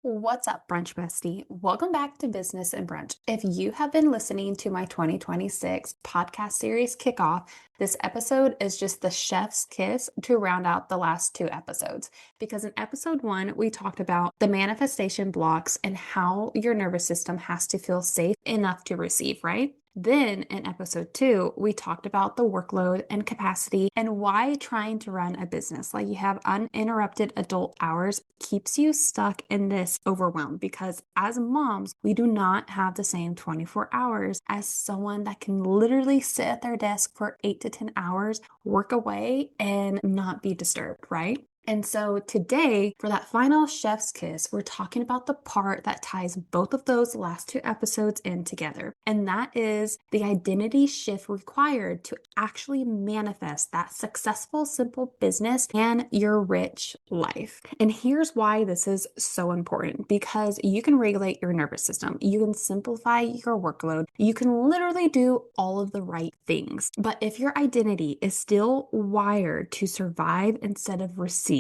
What's up, Brunch Bestie? Welcome back to Business and Brunch. If you have been listening to my 2026 podcast series kickoff, this episode is just the chef's kiss to round out the last two episodes. Because in episode one, we talked about the manifestation blocks and how your nervous system has to feel safe enough to receive, right? Then in episode two, we talked about the workload and capacity and why trying to run a business like you have uninterrupted adult hours keeps you stuck in this overwhelm. Because as moms, we do not have the same 24 hours as someone that can literally sit at their desk for 8 to 10 hours, work away, and not be disturbed, right? And so today, for that final chef's kiss, we're talking about the part that ties both of those last two episodes in together. And that is the identity shift required to actually manifest that successful, simple business and your rich life. And here's why this is so important, because you can regulate your nervous system. You can simplify your workload. You can literally do all of the right things. But if your identity is still wired to survive instead of receive,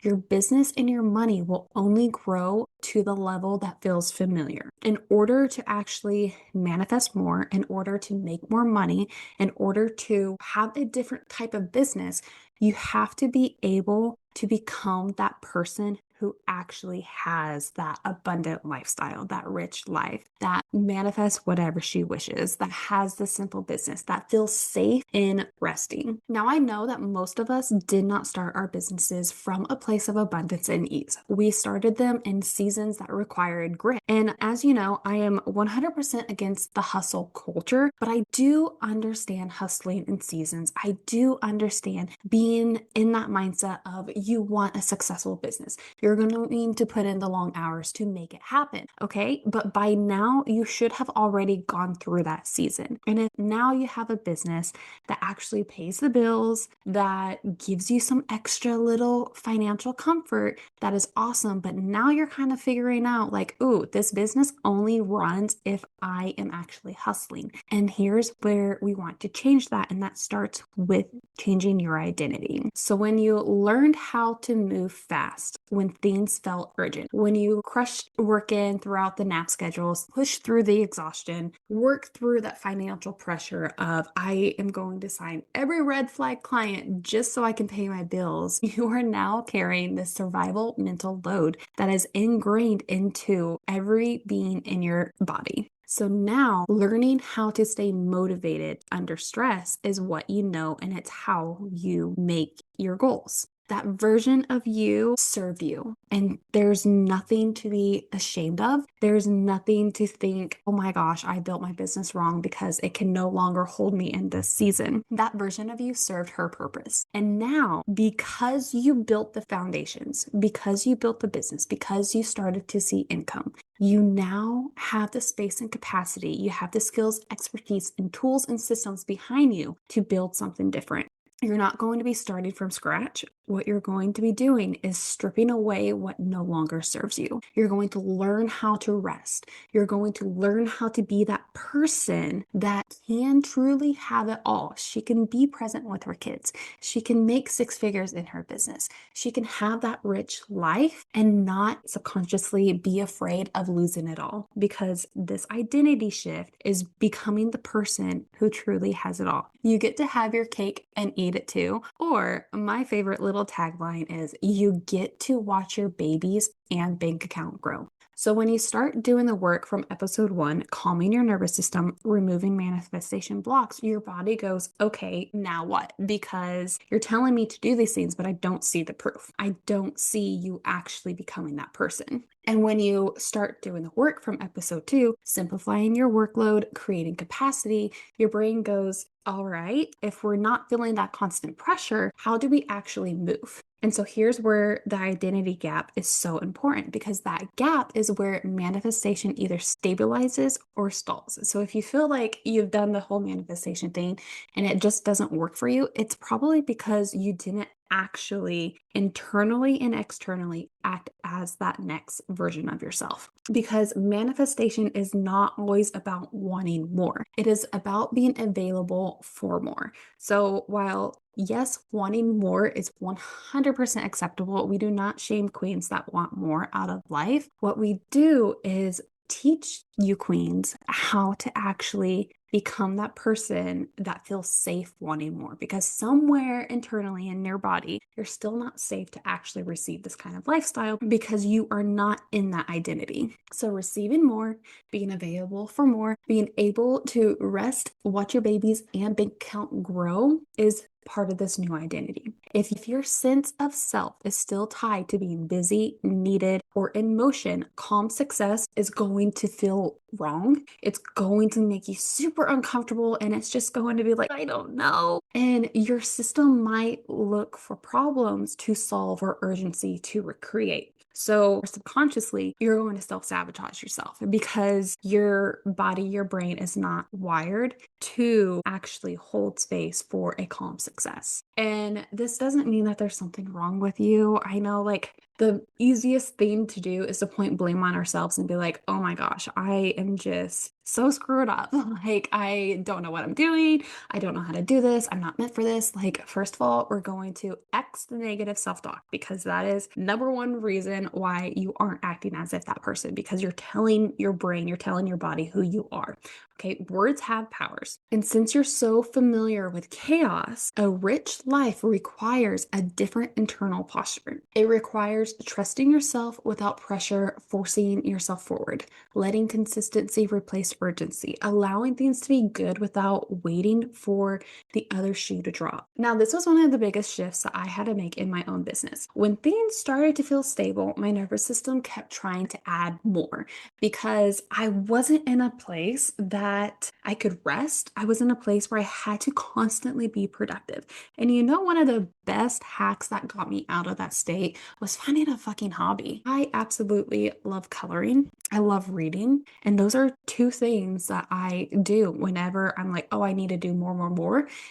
your business and your money will only grow to the level that feels familiar. In order to actually manifest more, in order to make more money, in order to have a different type of business, you have to be able to become that person who actually has that abundant lifestyle, that rich life, that manifests whatever she wishes, that has the simple business, that feels safe in resting. Now, I know that most of us did not start our businesses from a place of abundance and ease. We started them in seasons that required grit. And as you know, I am 100% against the hustle culture, but I do understand hustling in seasons. I do understand being in that mindset of you want a successful business. You're going to need to put in the long hours to make it happen, okay? But by now, you should have already gone through that season. And if now you have a business that actually pays the bills, that gives you some extra little financial comfort, that is awesome. But now you're kind of figuring out like, ooh, this business only runs if I am actually hustling. And here's where we want to change that. And that starts with changing your identity. So when you learned how to move fast, when things felt urgent, when you crushed work in throughout the nap schedules, pushed through the exhaustion, worked through that financial pressure of I am going to sign every red flag client just so I can pay my bills, you are now carrying this survival mental load that is ingrained into every being in your body. So now learning how to stay motivated under stress is what you know, and it's how you make your goals. That version of you serve you. And there's nothing to be ashamed of. There's nothing to think, oh my gosh, I built my business wrong because it can no longer hold me in this season. That version of you served her purpose. And now, because you built the foundations, because you built the business, because you started to see income, you now have the space and capacity. You have the skills, expertise, and tools and systems behind you to build something different. You're not going to be starting from scratch. What you're going to be doing is stripping away what no longer serves you. You're going to learn how to rest. You're going to learn how to be that person that can truly have it all. She can be present with her kids. She can make six figures in her business. She can have that rich life and not subconsciously be afraid of losing it all, because this identity shift is becoming the person who truly has it all. You get to have your cake and eat it too. Or my favorite little tagline is you get to watch your babies and bank account grow. So when you start doing the work from episode one, calming your nervous system, removing manifestation blocks, your body goes, okay, now what? Because you're telling me to do these things, but I don't see the proof. I don't see you actually becoming that person. And when you start doing the work from episode two, simplifying your workload, creating capacity, your brain goes, all right, if we're not feeling that constant pressure, how do we actually move? And so here's where the identity gap is so important, because that gap is where manifestation either stabilizes or stalls. So if you feel like you've done the whole manifestation thing and it just doesn't work for you, it's probably because you didn't actually internally and externally act as that next version of yourself. Because manifestation is not always about wanting more. It is about being available for more. So while Yes, wanting more is 100% acceptable. We do not shame queens that want more out of life. What we do is teach you queens how to actually become that person that feels safe wanting more, because somewhere internally in your body, you're still not safe to actually receive this kind of lifestyle because you are not in that identity. So receiving more, being available for more, being able to rest, watch your babies and bank account grow is part of this new identity. If your sense of self is still tied to being busy, needed, or in motion, calm success is going to feel wrong. It's going to make you super uncomfortable, and it's just going to be like, I don't know. And your system might look for problems to solve or urgency to recreate. So subconsciously, you're going to self-sabotage yourself because your body, your brain is not wired to actually hold space for a calm success. And this doesn't mean that there's something wrong with you. I know, like, the easiest thing to do is to point blame on ourselves and be like, oh my gosh, I am just so screwed up. Like, I don't know what I'm doing. I don't know how to do this. I'm not meant for this. Like, first of all, we're going to X the negative self-talk, because that is number one reason why you aren't acting as if that person, because you're telling your brain, you're telling your body who you are. Okay, words have powers. And since you're so familiar with chaos, a rich life requires a different internal posture. It requires trusting yourself without pressure, forcing yourself forward, letting consistency replace urgency, allowing things to be good without waiting for the other shoe to drop. Now, this was one of the biggest shifts that I had to make in my own business. When things started to feel stable, my nervous system kept trying to add more because I wasn't in a place that I could rest. I was in a place where I had to constantly be productive. And one of the best hacks that got me out of that state was finding a fucking hobby. I absolutely love coloring. I love reading. And those are two things that I do whenever I'm like, oh, I need to do more.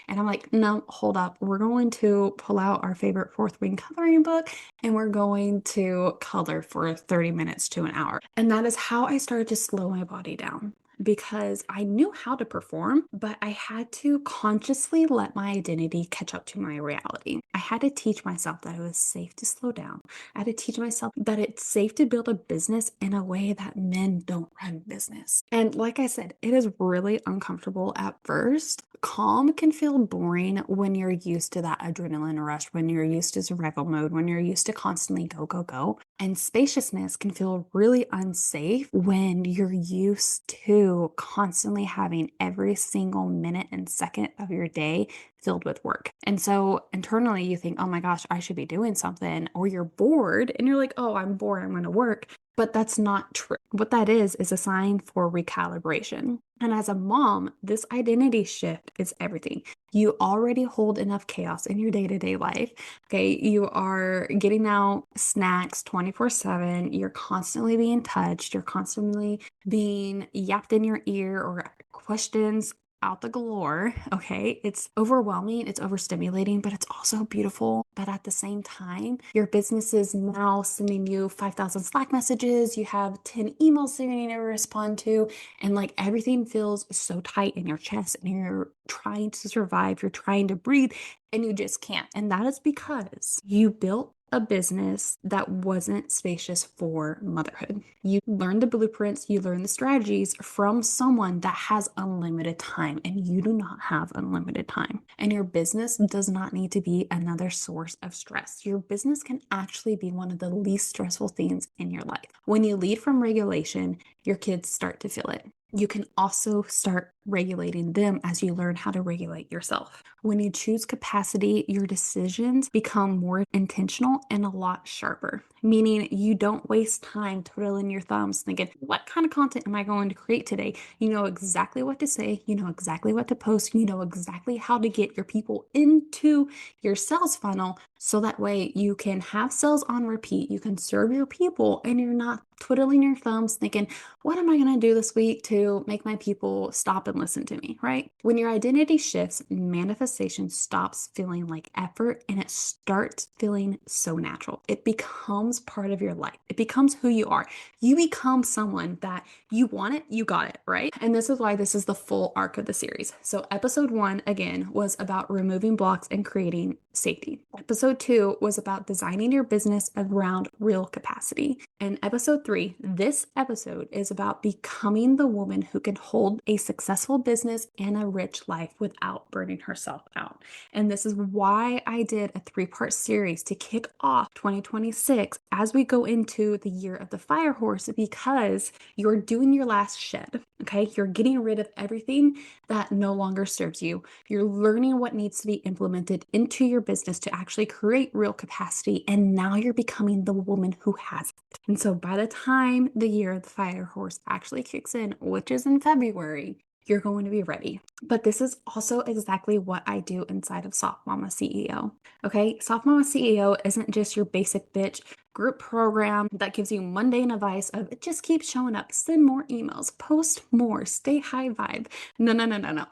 And I'm like, no, hold up. We're going to pull out our favorite fourth wing coloring book and we're going to color for 30 minutes to an hour. And that is how I started to slow my body down, because I knew how to perform, but I had to consciously let my identity catch up to my reality. I had to teach myself that it was safe to slow down. I had to teach myself that it's safe to build a business in a way that men don't run business. And like I said, it is really uncomfortable at first. Calm can feel boring when you're used to that adrenaline rush, when you're used to survival mode, when you're used to constantly go. And spaciousness can feel really unsafe when you're used to constantly having every single minute and second of your day filled with work. And so internally you think, oh my gosh, I should be doing something, or you're bored and you're like, oh, I'm bored, I'm going to work. But that's not true. What that is a sign for recalibration. And as a mom, this identity shift is everything. You already hold enough chaos in your day-to-day life. Okay, you are getting out snacks 24/7. You're constantly being touched. You're constantly being yapped in your ear, or questions out the galore. Okay, it's overwhelming, it's overstimulating, but it's also beautiful. But at the same time, your business is now sending you 5,000 Slack messages, you have 10 emails that you need to respond to, and like everything feels so tight in your chest, and you're trying to survive, you're trying to breathe, and you just can't. And that is because you built a business that wasn't spacious for motherhood. You learned the blueprints, you learned the strategies from someone that has unlimited time, and you do not have unlimited time. And your business does not need to be another source of stress. Your business can actually be one of the least stressful things in your life. When you lead from regulation, your kids start to feel it. You can also start regulating them as you learn how to regulate yourself. When you choose capacity, your decisions become more intentional and a lot sharper, meaning you don't waste time twiddling your thumbs thinking, what kind of content am I going to create today? You know exactly what to say, you know exactly what to post, you know exactly how to get your people into your sales funnel, so that way you can have sales on repeat, you can serve your people, and you're not twiddling your thumbs thinking, what am I going to do this week to make my people stop and listen to me, right? When your identity shifts, manifestation stops feeling like effort and it starts feeling so natural. It becomes becomes part of your life. It becomes who you are. You become someone that you want it, you got it, right? And this is why this is the full arc of the series. So episode 1, again, was about removing blocks and creating safety. Episode 2 was about designing your business around real capacity. And episode 3, this episode is about becoming the woman who can hold a successful business and a rich life without burning herself out. And this is why I did a 3-part series to kick off 2026 as we go into the year of the fire horse, because you're doing your last shed. Okay. You're getting rid of everything that no longer serves you. You're learning what needs to be implemented into your business to actually create real capacity. And now you're becoming the woman who has it. And so by the time the year of the fire horse actually kicks in, which is in February, you're going to be ready. But this is also exactly what I do inside of Soft Mama CEO. Okay. Soft Mama CEO isn't just your basic bitch group program that gives you mundane advice of just keep showing up, send more emails, post more, stay high vibe. No.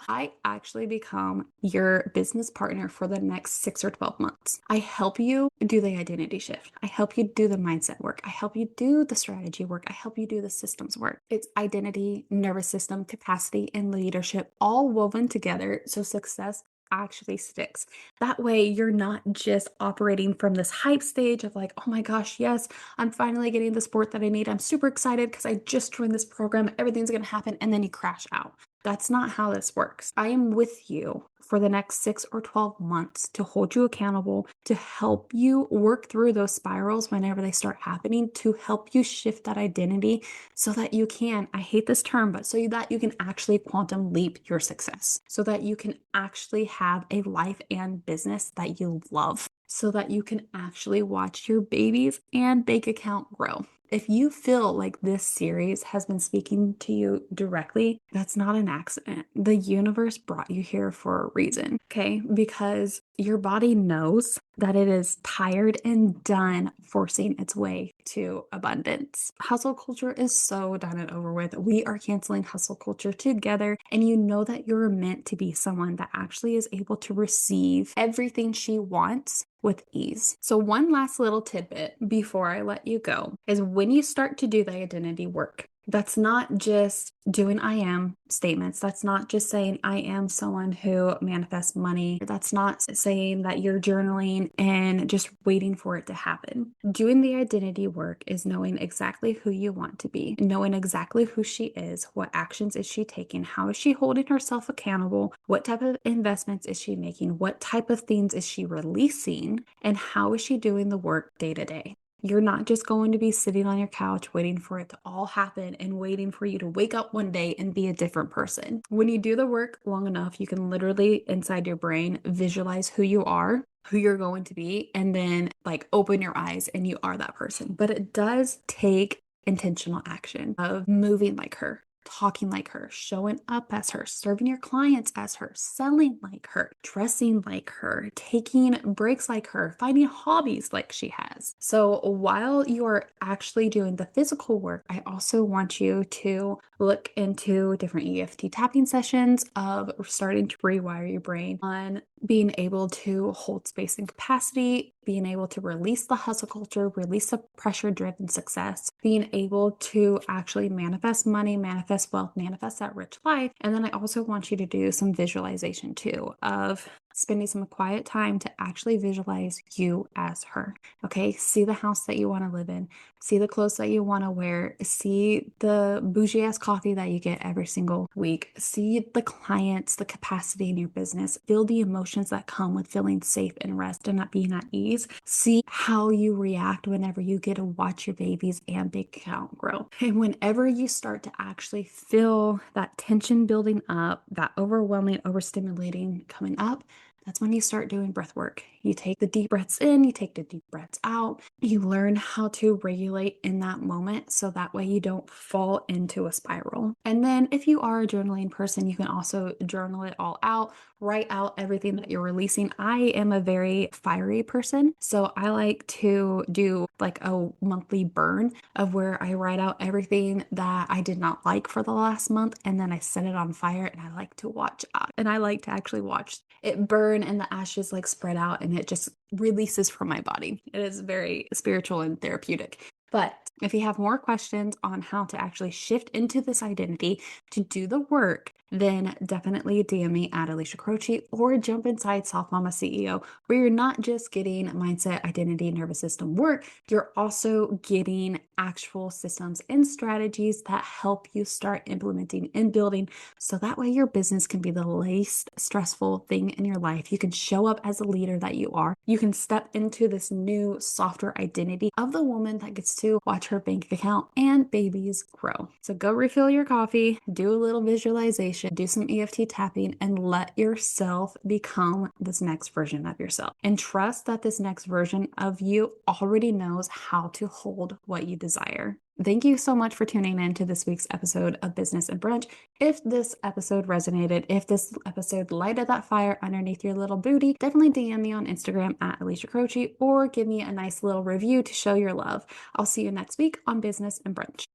I actually become your business partner for the next 6 or 12 months. I help you do the identity shift. I help you do the mindset work. I help you do the strategy work. I help you do the systems work. It's identity, nervous system, capacity, and leadership all woven together so success actually sticks. That way, you're not just operating from this hype stage of like, oh my gosh, yes, I'm finally getting the support that I need. I'm super excited because I just joined this program. Everything's going to happen. And then you crash out. That's not how this works. I am with you for the next 6 or 12 months to hold you accountable, to help you work through those spirals whenever they start happening, to help you shift that identity so that you can, I hate this term, but so that you can actually quantum leap your success, so that you can actually have a life and business that you love, so that you can actually watch your babies and bank account grow. If you feel like this series has been speaking to you directly, that's not an accident. The universe brought you here for a reason, okay? Because your body knows that it is tired and done forcing its way to abundance. Hustle culture is so done and over with. We are canceling hustle culture together, and you know that you're meant to be someone that actually is able to receive everything she wants with ease. So one last little tidbit before I let you go is when you start to do the identity work, that's not just doing I am statements. That's not just saying I am someone who manifests money. That's not saying that you're journaling and just waiting for it to happen. Doing the identity work is knowing exactly who you want to be, knowing exactly who she is, what actions is she taking, how is she holding herself accountable, what type of investments is she making, what type of things is she releasing, and how is she doing the work day to day. You're not just going to be sitting on your couch waiting for it to all happen and waiting for you to wake up one day and be a different person. When you do the work long enough, you can literally inside your brain visualize who you are, who you're going to be, and then like open your eyes and you are that person. But it does take intentional action of moving like her, talking like her, showing up as her, serving your clients as her, selling like her, dressing like her, taking breaks like her, finding hobbies like she has. So while you are actually doing the physical work, I also want you to look into different EFT tapping sessions of starting to rewire your brain on being able to hold space and capacity, being able to release the hustle culture, release the pressure-driven success, being able to actually manifest money, manifest wealth, manifest that rich life. And then I also want you to do some visualization too of spending some quiet time to actually visualize you as her. Okay. See the house that you want to live in, see the clothes that you want to wear, see the bougie ass coffee that you get every single week, see the clients, the capacity in your business, feel the emotions that come with feeling safe and rest and not being at ease. See how you react whenever you get to watch your babies and bank account grow. And whenever you start to actually feel that tension building up, that overwhelming, overstimulating coming up, that's when you start doing breath work. You take the deep breaths in, you take the deep breaths out. You learn how to regulate in that moment so that way you don't fall into a spiral. And then if you are a journaling person, you can also journal it all out, write out everything that you're releasing. I am a very fiery person, so I like to do like a monthly burn of where I write out everything that I did not like for the last month, and then I set it on fire and I like to watch and I like to actually watch it burn burn and the ashes like spread out and it just releases from my body. It is very spiritual and therapeutic. But if you have more questions on how to actually shift into this identity to do the work, then definitely DM me at Alicia Croce or jump inside Soft Mama CEO, where you're not just getting mindset, identity, nervous system work, you're also getting actual systems and strategies that help you start implementing and building so that way your business can be the least stressful thing in your life. You can show up as a leader that you are. You can step into this new, softer identity of the woman that gets to watch her bank account and babies grow. So go refill your coffee, do a little visualization, do some EFT tapping, and let yourself become this next version of yourself. And trust that this next version of you already knows how to hold what you desire. Thank you so much for tuning in to this week's episode of Business and Brunch. If this episode resonated, if this episode lighted that fire underneath your little booty, definitely DM me on Instagram at Alicia Croce or give me a nice little review to show your love. I'll see you next week on Business and Brunch.